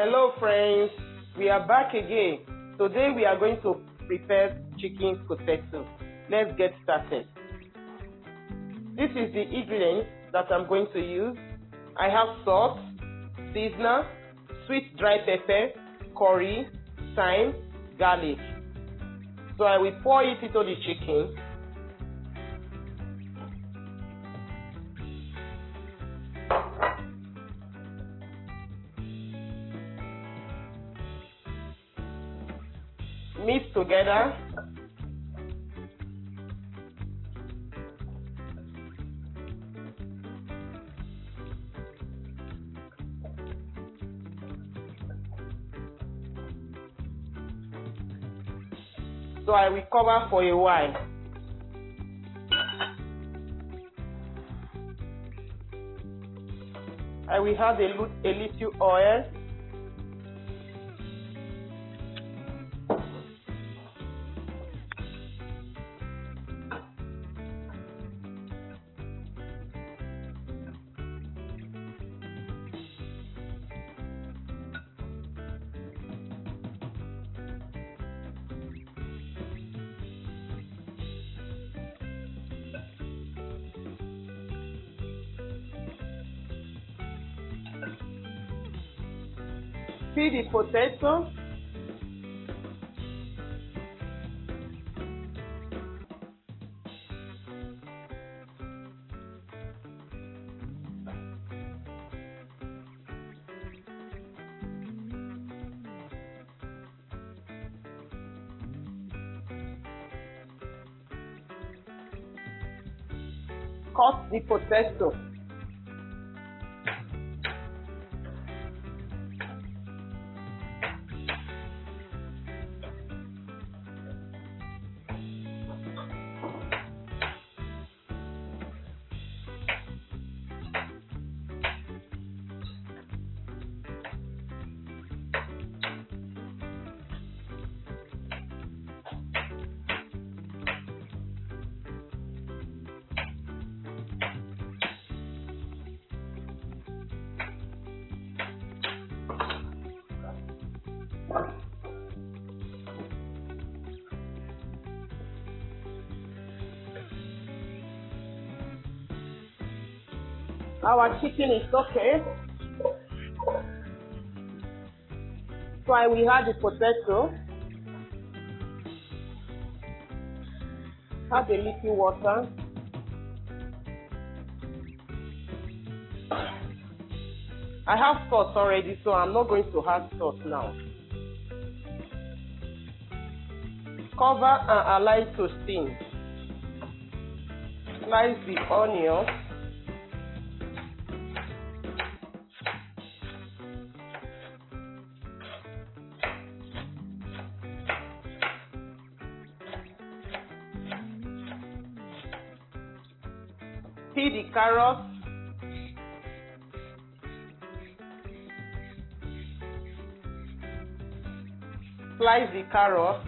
Hello friends, we are back again. Today we are going to prepare chicken potato. Let's get started. This is the ingredients that I'm going to use. I have salt, seasoner, sweet dry pepper, curry, thyme, garlic. So I will pour it into the chicken. Mix together. So I will cover for a while. I will add a little oil. Peel the potato. Cut the potato. Our chicken is okay. So I will add the potato. Add a little water. I have sauce already, so I'm not going to add sauce now. Cover and allow it to steam. Slice the onion. Peel the carrots. Slice the carrots.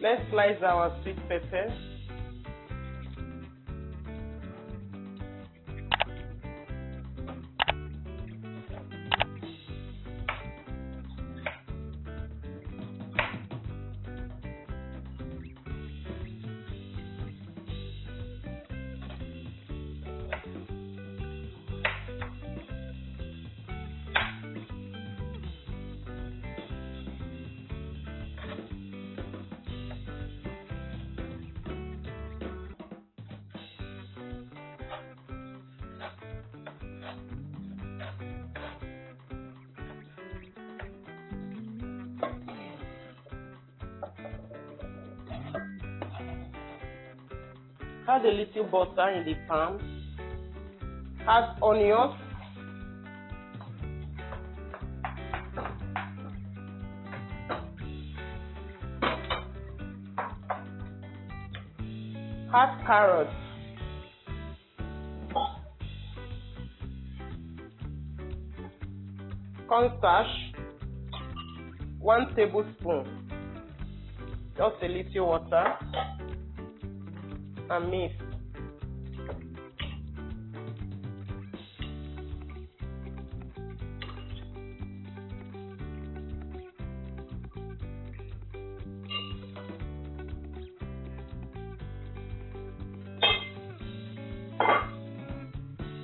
Let's slice our sweet pepper. Add a little butter in the pan. Add onions. Add carrots. Cornstarch, 1 tablespoon. Just a little water and mix.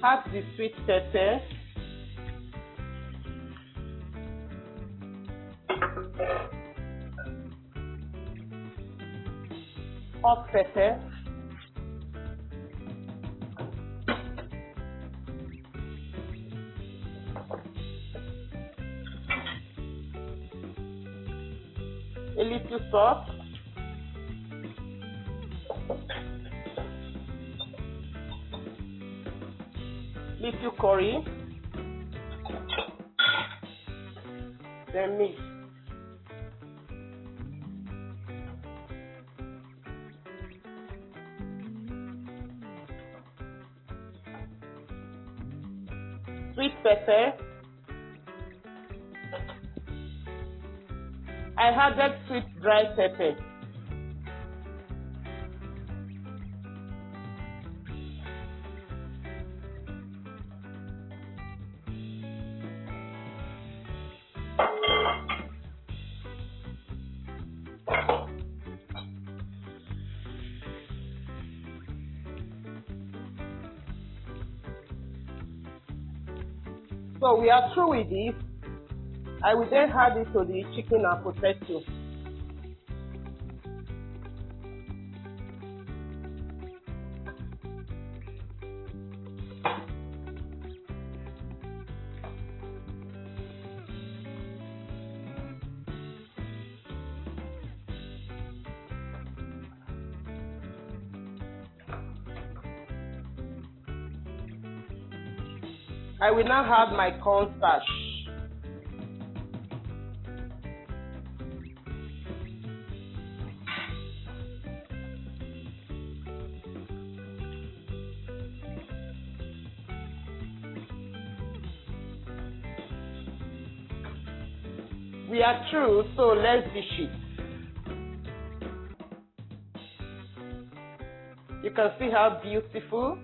Add the sweet pepper. Hot pepper. A little salt. Little curry. Then mix. Sweet pepper. I added sweet dry pepper. So we are through with this. I will then add it to the chicken and potato. I will now add my cornstarch. We are through, so let's dish it. You can see how beautiful.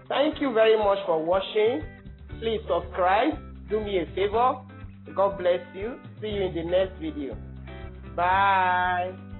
Thank you very much for watching. Please subscribe. Do me a favor. God bless you. See you in the next video. Bye.